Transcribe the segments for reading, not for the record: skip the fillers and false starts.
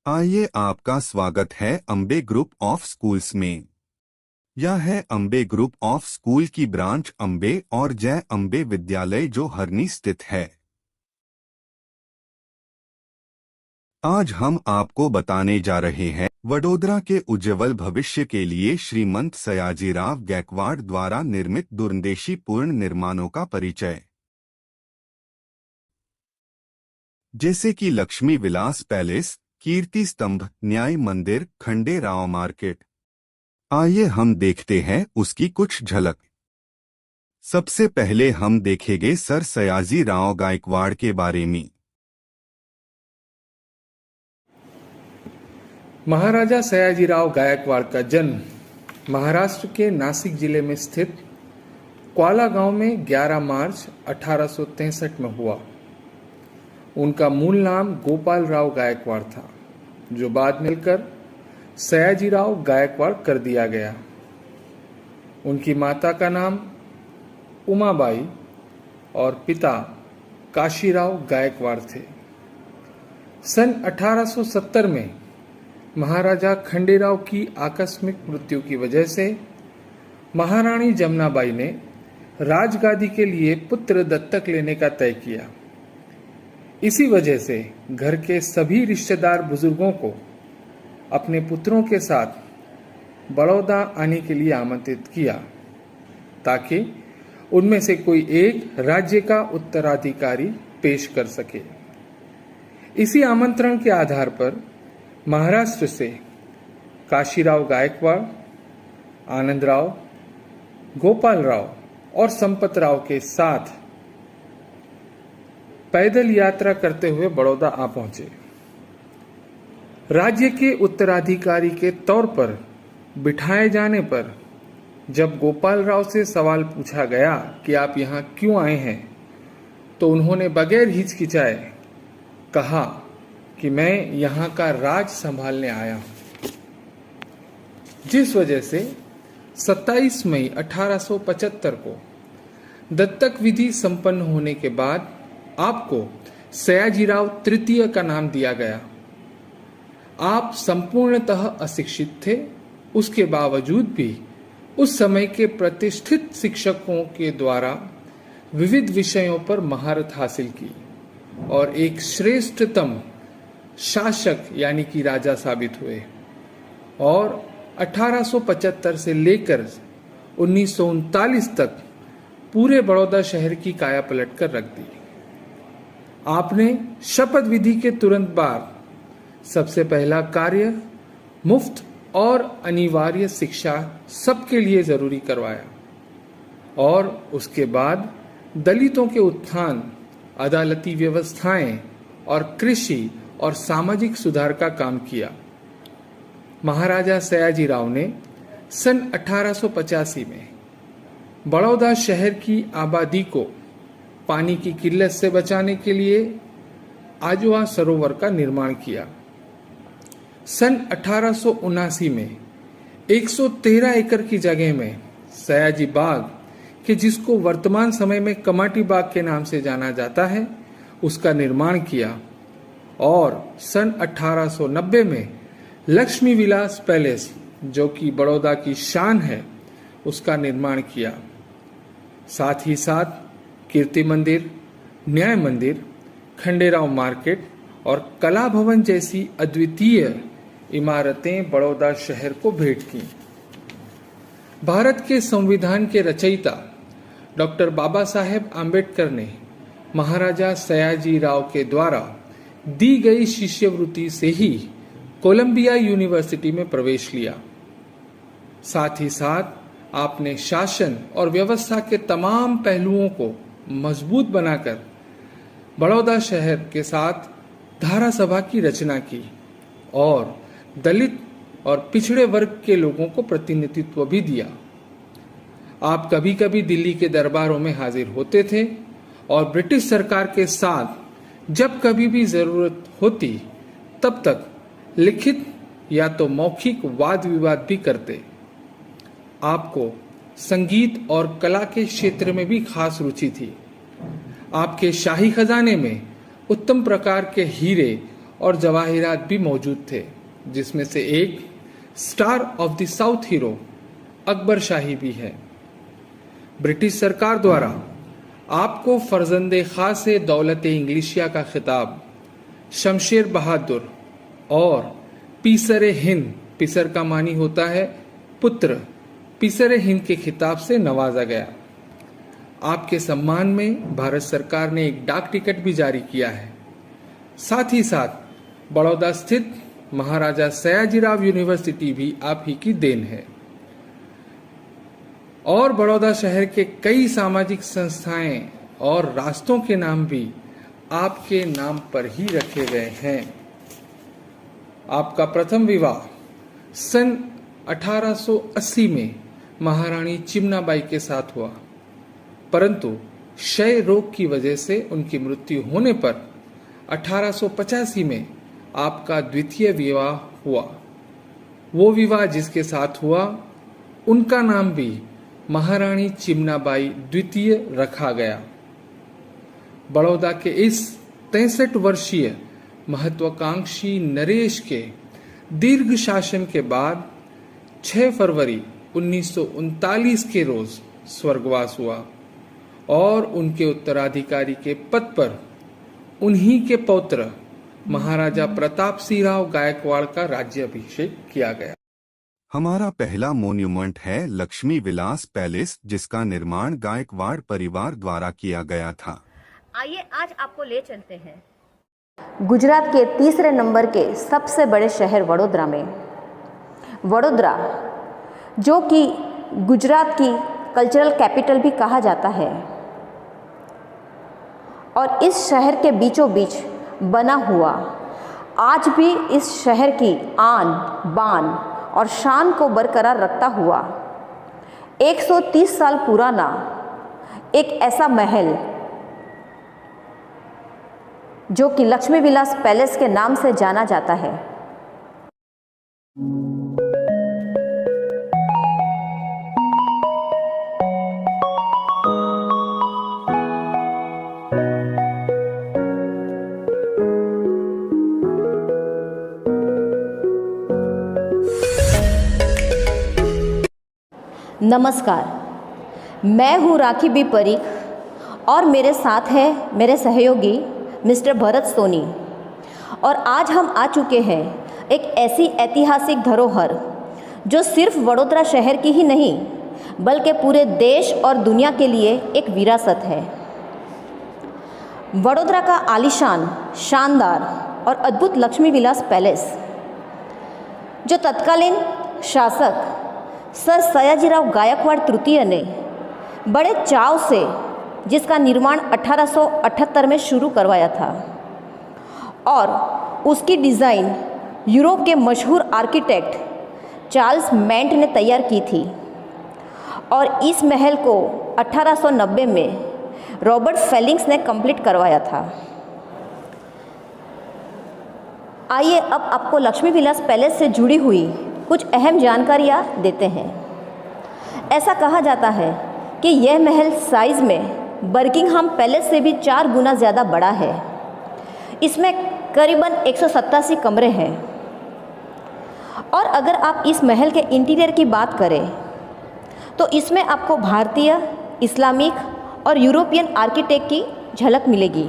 आइए, आपका स्वागत है अम्बे ग्रुप ऑफ स्कूल्स में। यह है अम्बे ग्रुप ऑफ स्कूल की ब्रांच अम्बे और जय अम्बे विद्यालय जो हरनी स्थित है। आज हम आपको बताने जा रहे हैं वडोदरा के उज्ज्वल भविष्य के लिए श्रीमंत सयाजीराव गायकवाड़ द्वारा निर्मित दूरंदेशी पूर्ण निर्माणों का परिचय, जैसे कि लक्ष्मी विलास पैलेस, कीर्ति स्तंभ, न्याय मंदिर, खंडे राव मार्केट। आइए हम देखते हैं उसकी कुछ झलक। सबसे पहले हम देखेंगे सर सयाजी राव गायकवाड़ के बारे में। महाराजा सयाजीराव गायकवाड़ का जन्म महाराष्ट्र के नासिक जिले में स्थित क्वाला गांव में 11 मार्च 1863 में हुआ। उनका मूल नाम गोपाल राव गायकवाड़ था, जो बाद में मिलकर सयाजीराव गायकवाड़ कर दिया गया। उनकी माता का नाम उमाबाई और पिता काशीराव गायकवाड़ थे। सन 1870 में महाराजा खंडेराव की आकस्मिक मृत्यु की वजह से महारानी जमुनाबाई ने राजगादी के लिए पुत्र दत्तक लेने का तय किया। इसी वजह से घर के सभी रिश्तेदार बुजुर्गों को अपने पुत्रों के साथ बड़ौदा आने के लिए आमंत्रित किया, ताकि उनमें से कोई एक राज्य का उत्तराधिकारी पेश कर सके। इसी आमंत्रण के आधार पर महाराष्ट्र से काशीराव गायकवाड़, आनंदराव, गोपालराव और संपतराव के साथ पैदल यात्रा करते हुए बड़ौदा आ पहुंचे। राज्य के उत्तराधिकारी के तौर पर बिठाए जाने पर जब गोपालराव से सवाल पूछा गया कि आप यहाँ क्यों आए हैं, तो उन्होंने बगैर हिचकिचाए कहा कि मैं यहाँ का राज संभालने आया हूं। जिस वजह से 27 मई 1875 को दत्तक विधि संपन्न होने के बाद आपको सयाजीराव तृतीय का नाम दिया गया। आप संपूर्णतः अशिक्षित थे, उसके बावजूद भी उस समय के प्रतिष्ठित शिक्षकों के द्वारा विविध विषयों पर महारत हासिल की और एक श्रेष्ठतम शासक यानी कि राजा साबित हुए और 1875 से लेकर 1939 तक पूरे बड़ौदा शहर की काया पलट कर रख दी। आपने शपथ विधि के तुरंत बाद सबसे पहला कार्य मुफ्त और अनिवार्य शिक्षा सबके लिए जरूरी करवाया और उसके बाद दलितों के उत्थान, अदालती व्यवस्थाएं और कृषि और सामाजिक सुधार का काम किया। महाराजा सयाजीराव ने सन 1885 में बड़ौदा शहर की आबादी को पानी की किल्लत से बचाने के लिए आजवा सरोवर का निर्माण किया। सन 1879 में 113 एकड़ की जगह में सयाजी बाग, के जिसको वर्तमान समय में कमाटी बाग के नाम से जाना जाता है, उसका निर्माण किया और सन 1890 में लक्ष्मी विलास पैलेस, जो कि बड़ौदा की शान है, उसका निर्माण किया। साथ ही साथ कीर्ति मंदिर, न्याय मंदिर, खंडेराव मार्केट और कला भवन जैसी अद्वितीय इमारतें बड़ौदा शहर को भेंट की। भारत के संविधान के रचयिता डॉक्टर बाबा साहेब आम्बेडकर ने महाराजा सयाजीराव के द्वारा दी गई शिष्यवृत्ति से ही कोलंबिया यूनिवर्सिटी में प्रवेश लिया। साथ ही साथ आपने शासन और व्यवस्था के तमाम पहलुओं को मजबूत बनाकर बड़ौदा शहर के साथ धारा सभा की रचना की और दलित और पिछड़े वर्ग के लोगों को प्रतिनिधित्व भी दिया। आप कभी कभी दिल्ली के दरबारों में हाजिर होते थे और ब्रिटिश सरकार के साथ जब कभी भी जरूरत होती तब तक लिखित या तो मौखिक वाद विवाद भी करते। आपको संगीत और कला के क्षेत्र में भी खास रुचि थी। आपके शाही खजाने में उत्तम प्रकार के हीरे और जवाहिरात भी मौजूद थे, जिसमें से एक star of the south hero Akbar Shahi भी है। ब्रिटिश सरकार द्वारा आपको फर्जंदे खासे दौलत इंग्लिशिया का खिताब शमशेर बहादुर और पीसरे हिंद, पीसर का मानी होता है पुत्र, पीसरे हिंद के खिताब से नवाजा गया। आपके सम्मान में भारत सरकार ने एक डाक टिकट भी जारी किया है। साथ ही साथ बड़ौदा स्थित महाराजा सयाजीराव यूनिवर्सिटी भी आप ही की देन है। और बड़ौदा शहर के कई सामाजिक संस्थाएं और रास्तों के नाम भी आपके नाम पर ही रखे गए हैं। आपका प्रथम विवाह सन 1880 में महारानी चिमनाबाई के साथ हुआ, परंतु क्षय रोग की वजह से उनकी मृत्यु होने पर 1885 में आपका द्वितीय विवाह हुआ। वो विवाह जिसके साथ हुआ उनका नाम भी महारानी चिमनाबाई द्वितीय रखा गया। बड़ौदा के इस 63 वर्षीय महत्वाकांक्षी नरेश के दीर्घ शासन के बाद 6 फरवरी 1939 के रोज स्वर्गवास हुआ और उनके उत्तराधिकारी के पद पर उन्हीं के पौत्र महाराजा प्रताप सिंह राव गायकवाड़ का राज्याभिषेक किया गया। हमारा पहला मोन्यूमेंट है लक्ष्मी विलास पैलेस, जिसका निर्माण गायकवाड़ परिवार द्वारा किया गया था। आइए आज आपको ले चलते हैं गुजरात के तीसरे नंबर के सबसे बड़े शहर वडोदरा में। वडोदरा, जो कि गुजरात की कल्चरल कैपिटल भी कहा जाता है, और इस शहर के बीचों बीच बना हुआ आज भी इस शहर की आन बान और शान को बरकरार रखता हुआ 130 साल पुराना एक ऐसा महल जो कि लक्ष्मी विलास पैलेस के नाम से जाना जाता है। नमस्कार, मैं हूँ राखी बी परीख और मेरे साथ है मेरे सहयोगी मिस्टर भरत सोनी। और आज हम आ चुके हैं एक ऐसी ऐतिहासिक धरोहर जो सिर्फ वडोदरा शहर की ही नहीं बल्कि पूरे देश और दुनिया के लिए एक विरासत है। वडोदरा का आलीशान, शानदार और अद्भुत लक्ष्मी विलास पैलेस, जो तत्कालीन शासक सर सयाजीराव गायकवाड़ तृतीय ने बड़े चाव से, जिसका निर्माण 1878 में शुरू करवाया था, और उसकी डिज़ाइन यूरोप के मशहूर आर्किटेक्ट चार्ल्स मेंट ने तैयार की थी, और इस महल को 1890 में रॉबर्ट फेलिंग्स ने कंप्लीट करवाया था। आइए अब आपको लक्ष्मी विलास पैलेस से जुड़ी हुई कुछ अहम जानकारियाँ देते हैं। ऐसा कहा जाता है कि यह महल साइज़ में बर्किंघम पैलेस से भी 4 गुना ज़्यादा बड़ा है। इसमें करीबन 187 कमरे हैं। और अगर आप इस महल के इंटीरियर की बात करें तो इसमें आपको भारतीय, इस्लामिक और यूरोपियन आर्किटेक्ट की झलक मिलेगी।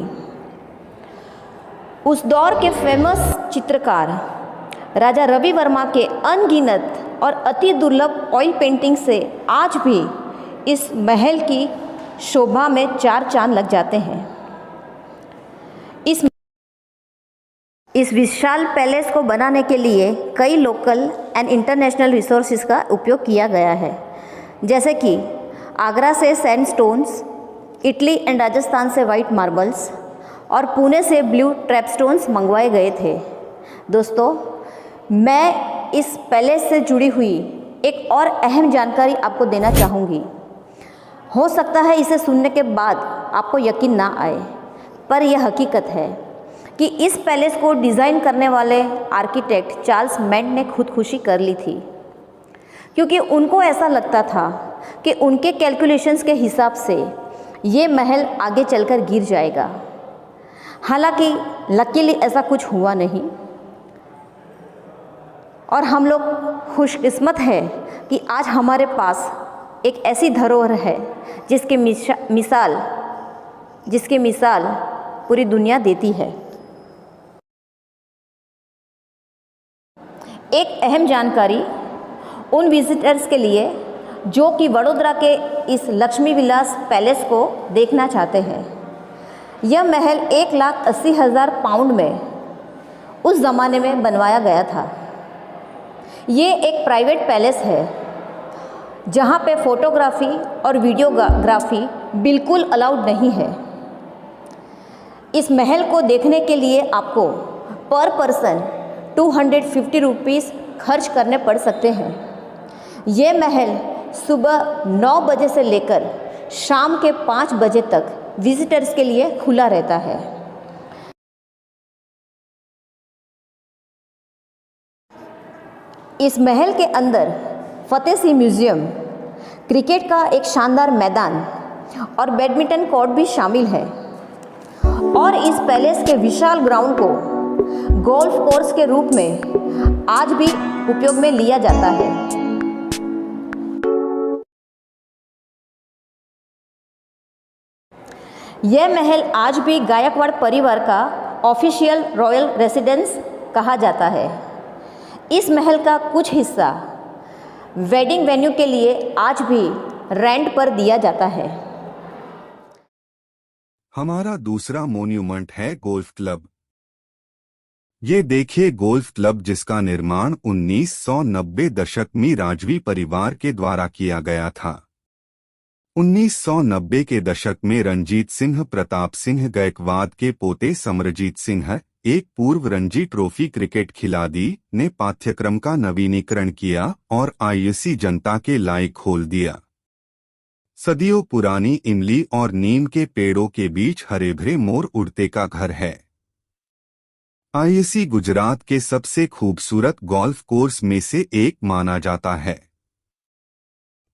उस दौर के फेमस चित्रकार राजा रवि वर्मा के अनगिनत और अति दुर्लभ ऑयल पेंटिंग से आज भी इस महल की शोभा में 4 चांद लग जाते हैं। इस विशाल पैलेस को बनाने के लिए कई लोकल एंड इंटरनेशनल रिसोर्सेज का उपयोग किया गया है, जैसे कि आगरा से सैंडस्टोन्स, इटली एंड राजस्थान से वाइट मार्बल्स और पुणे से ब्लू ट्रैपस्टोन्स मंगवाए गए थे। दोस्तों, मैं इस पैलेस से जुड़ी हुई एक और अहम जानकारी आपको देना चाहूँगी। हो सकता है इसे सुनने के बाद आपको यकीन ना आए, पर यह हकीकत है कि इस पैलेस को डिज़ाइन करने वाले आर्किटेक्ट चार्ल्स मेंट ने खुदकुशी कर ली थी, क्योंकि उनको ऐसा लगता था कि उनके कैलकुलेशंस के हिसाब से ये महल आगे चलकर गिर जाएगा। हालांकि लकीली ऐसा कुछ हुआ नहीं और हम लोग खुशकिस्मत है कि आज हमारे पास एक ऐसी धरोहर है जिसकी मिसाल पूरी दुनिया देती है। एक अहम जानकारी उन विजिटर्स के लिए जो कि वडोदरा के इस लक्ष्मी विलास पैलेस को देखना चाहते हैं। यह महल 1,80,000 पाउंड में उस ज़माने में बनवाया गया था। ये एक प्राइवेट पैलेस है जहाँ पे फोटोग्राफी और वीडियोग्राफी बिल्कुल अलाउड नहीं है। इस महल को देखने के लिए आपको पर पर्सन 250 रुपीज़ खर्च करने पड़ सकते हैं। ये महल सुबह 9 बजे से लेकर शाम के 5 बजे तक विजिटर्स के लिए खुला रहता है। इस महल के अंदर फतेह सिंह म्यूज़ियम, क्रिकेट का एक शानदार मैदान और बैडमिंटन कोर्ट भी शामिल है और इस पैलेस के विशाल ग्राउंड को गोल्फ कोर्स के रूप में आज भी उपयोग में लिया जाता है। यह महल आज भी गायकवाड़ परिवार का ऑफिशियल रॉयल रेसिडेंस कहा जाता है। इस महल का कुछ हिस्सा वेडिंग वेन्यू के लिए आज भी रेंट पर दिया जाता है। हमारा दूसरा मोन्यूमेंट है गोल्फ क्लब। ये देखिए गोल्फ क्लब जिसका निर्माण 1990 दशक में राजवी परिवार के द्वारा किया गया था। 1990 के दशक में रणजीत सिंह प्रताप सिंह गायकवाद के पोते समरजीत सिंह, एक पूर्व रणजी ट्रॉफी क्रिकेट खिलाड़ी, ने पाठ्यक्रम का नवीनीकरण किया और आईएससी जनता के लायक खोल दिया। सदियों पुरानी इमली और नीम के पेड़ों के बीच हरे भरे मोर उड़ते का घर है। आईएससी गुजरात के सबसे खूबसूरत गोल्फ कोर्स में से एक माना जाता है।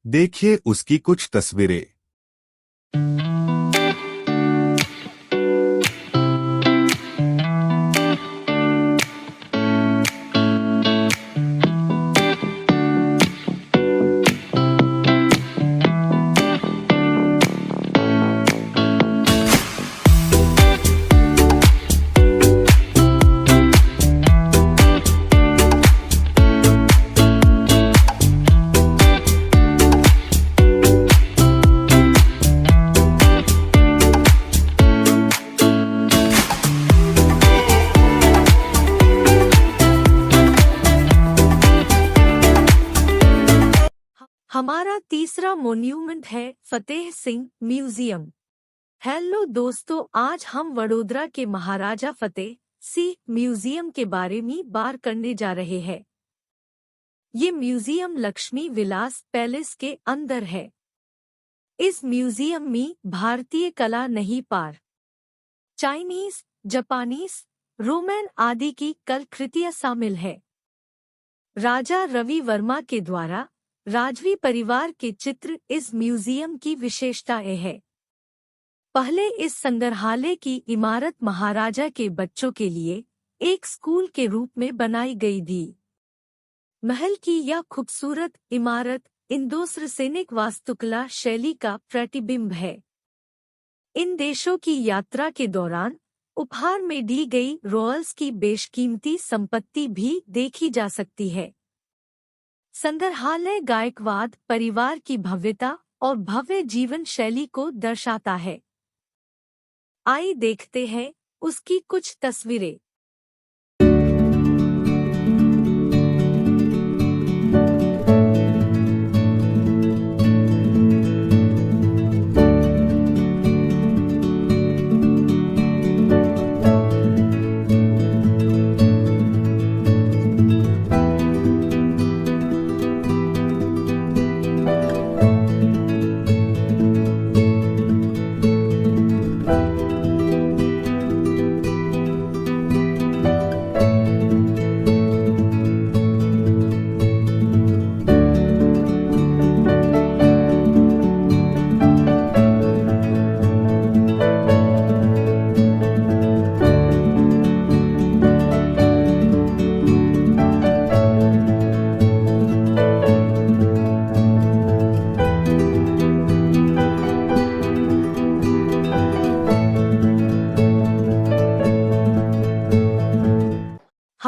देखिए उसकी कुछ तस्वीरें। हमारा तीसरा मोन्यूमेंट है फतेह सिंह म्यूजियम। हेलो दोस्तों, आज हम वडोदरा के महाराजा फतेह सिंह म्यूजियम के बारे में बात करने जा रहे हैं। ये म्यूजियम लक्ष्मी विलास पैलेस के अंदर है। इस म्यूजियम में भारतीय कला नहीं पार चाइनीज, जापानीज, रोमन आदि की कलाकृतियां शामिल है। राजा रवि वर्मा के द्वारा राजवी परिवार के चित्र इस म्यूजियम की विशेषताएं है। पहले इस संग्रहालय की इमारत महाराजा के बच्चों के लिए एक स्कूल के रूप में बनाई गई थी। महल की यह खूबसूरत इमारत इंडो सैनिक वास्तुकला शैली का प्रतिबिंब है। इन देशों की यात्रा के दौरान उपहार में दी गई रॉयल्स की बेशकीमती संपत्ति भी देखी जा सकती है। संग्रहालय गायकवाद परिवार की भव्यता और भव्य जीवन शैली को दर्शाता है। आइए देखते हैं उसकी कुछ तस्वीरें।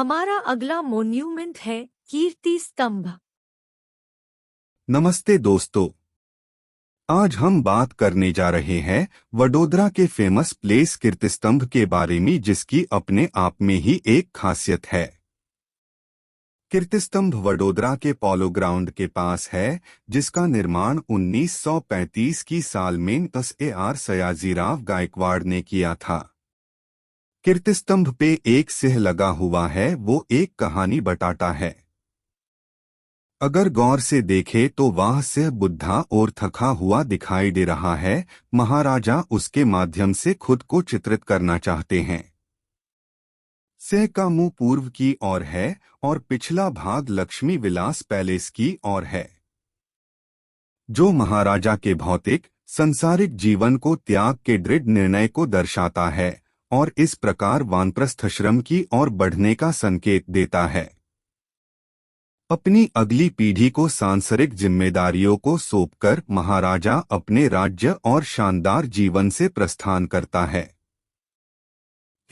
हमारा अगला मोन्यूमेंट है कीर्ति स्तंभ। नमस्ते दोस्तों, आज हम बात करने जा रहे हैं वडोदरा के फेमस प्लेस कीर्तिस्तंभ के बारे में, जिसकी अपने आप में ही एक खासियत है। कीर्तिस्तंभ वडोदरा के पोलो ग्राउंड के पास है, जिसका निर्माण 1935 की साल में SAR सयाजीराव गायकवाड़ ने किया था। कीर्तिस्तंभ पे एक सिंह लगा हुआ है, वो एक कहानी बताता है। अगर गौर से देखे तो वह सिंह बुद्धा और थका हुआ दिखाई दे रहा है। महाराजा उसके माध्यम से खुद को चित्रित करना चाहते हैं। सिंह का मुंह पूर्व की ओर है और पिछला भाग लक्ष्मी विलास पैलेस की ओर है, जो महाराजा के भौतिक संसारिक जीवन को त्याग के दृढ़ निर्णय को दर्शाता है और इस प्रकार वानप्रस्थाश्रम की ओर बढ़ने का संकेत देता है। अपनी अगली पीढ़ी को सांसारिक जिम्मेदारियों को सौंपकर महाराजा अपने राज्य और शानदार जीवन से प्रस्थान करता है।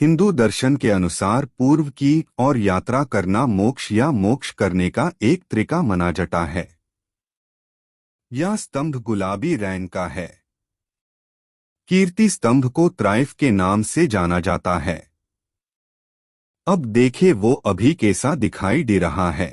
हिंदू दर्शन के अनुसार पूर्व की ओर यात्रा करना मोक्ष या मोक्ष करने का एक तरीका माना जाता है। यह स्तंभ गुलाबी रंग का है। कीर्ति स्तंभ को त्राइफ के नाम से जाना जाता है। अब देखे वो अभी कैसा दिखाई दे रहा है।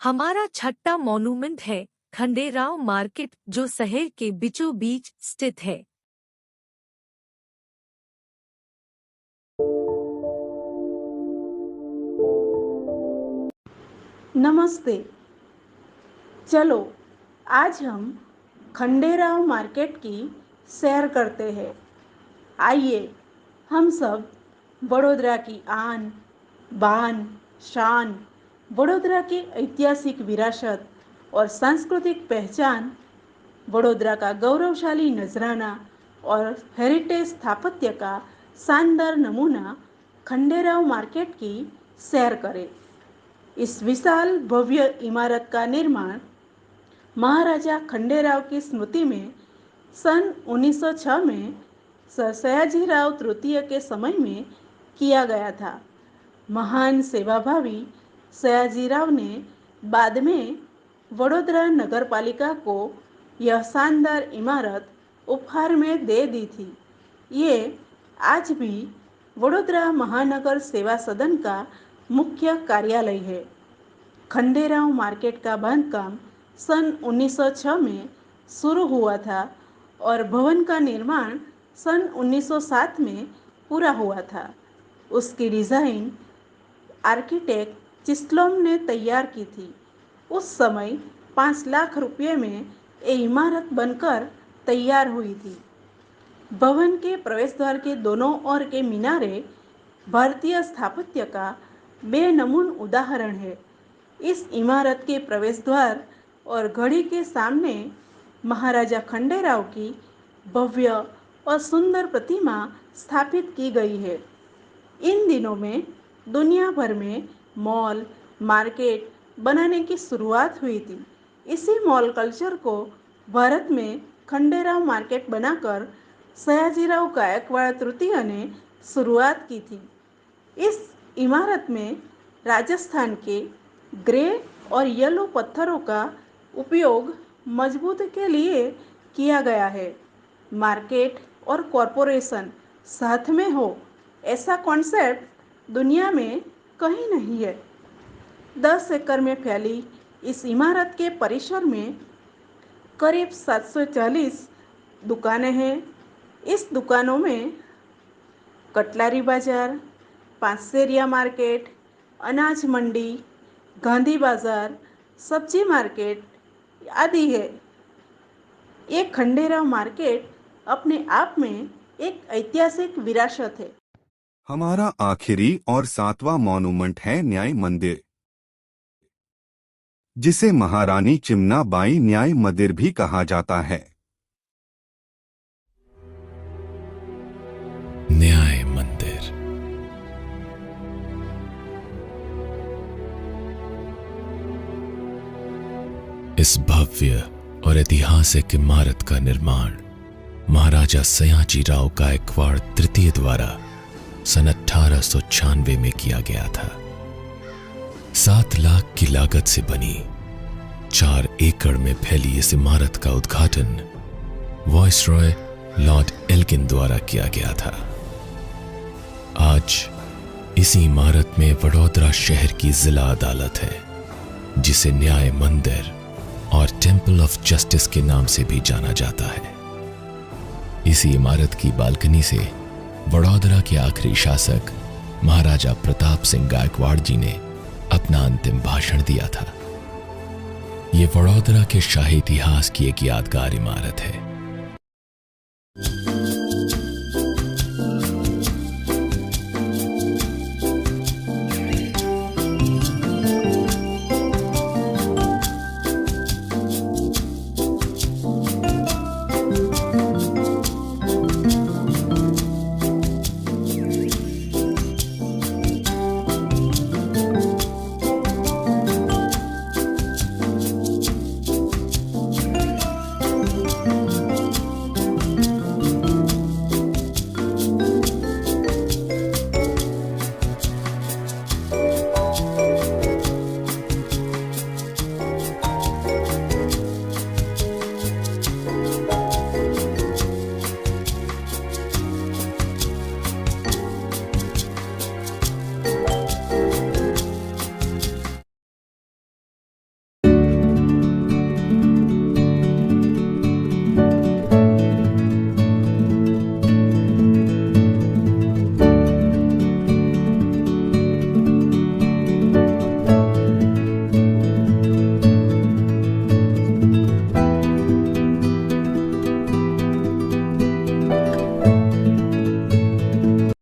हमारा छठा मॉन्यूमेंट है खंडेराव मार्केट, जो शहर के बीचों बीच स्थित है। नमस्ते। चलो आज हम खंडेराव मार्केट की सैर करते हैं। आइए हम सब वडोदरा की आन बान शान, वडोदरा की ऐतिहासिक विरासत और सांस्कृतिक पहचान, वडोदरा का गौरवशाली नजराना और हेरिटेज स्थापत्य का शानदार नमूना खंडेराव मार्केट की सैर करें। इस विशाल भव्य इमारत का निर्माण महाराजा खंडेराव की स्मृति में सन 1906 में सर सयाजीराव तृतीय के समय में किया गया था। महान सेवाभावी सयाजीराव ने बाद में वडोदरा नगर पालिका को यह शानदार इमारत उपहार में दे दी थी। ये आज भी वडोदरा महानगर सेवा सदन का मुख्य कार्यालय है। खंडेराव मार्केट का बांधकाम सन 1906 में शुरू हुआ था और भवन का निर्माण सन 1907 में पूरा हुआ था। उसकी डिज़ाइन आर्किटेक्ट चिस्लोम ने तैयार की थी। उस समय 5 लाख रुपये में ये इमारत बनकर तैयार हुई थी। भवन के प्रवेश द्वार के दोनों ओर के मीनारे भारतीय स्थापत्य का बेनमून उदाहरण है। इस इमारत के प्रवेश द्वार और घड़ी के सामने महाराजा खंडेराव की भव्य और सुंदर प्रतिमा स्थापित की गई है। इन दिनों में दुनिया भर में मॉल मार्केट बनाने की शुरुआत हुई थी। इसी मॉल कल्चर को भारत में खंडेराव मार्केट बनाकर सयाजीराव गायकवाड़ तृतीय ने शुरुआत की थी। इस इमारत में राजस्थान के ग्रे और येलो पत्थरों का उपयोग मजबूत के लिए किया गया है। मार्केट और कॉरपोरेशन साथ में हो ऐसा कॉन्सेप्ट दुनिया में कहीं नहीं है। 10 एकड़ में फैली इस इमारत के परिसर में करीब 740 दुकानें हैं। इस दुकानों में कटलारी बाजार, पांसेरिया मार्केट, अनाज मंडी, गांधी बाजार, सब्जी मार्केट आदि है। ये खंडेराव मार्केट अपने आप में एक ऐतिहासिक विरासत है। हमारा आखिरी और 7वां मॉन्यूमेंट है न्याय मंदिर, जिसे महारानी चिमनाबाई न्याय मंदिर भी कहा जाता है। न्याय मंदिर इस भव्य और ऐतिहासिक इमारत का निर्माण महाराजा सयाजी राव गायकवाड़ तृतीय द्वारा सन 1896 में किया गया था। 7 लाख की लागत से बनी 4 एकड़ में फैली इस इमारत का उद्घाटन वायसरॉय लॉर्ड एल्गिन द्वारा किया गया था। आज इसी इमारत में वडोदरा शहर की जिला अदालत है, जिसे न्याय मंदिर और टेंपल ऑफ जस्टिस के नाम से भी जाना जाता है। इसी इमारत की बालकनी से वडोदरा के आखिरी शासक महाराजा प्रताप सिंह गायकवाड़ जी ने अपना अंतिम भाषण दिया था। ये वडोदरा के शाही इतिहास की एक यादगार इमारत है।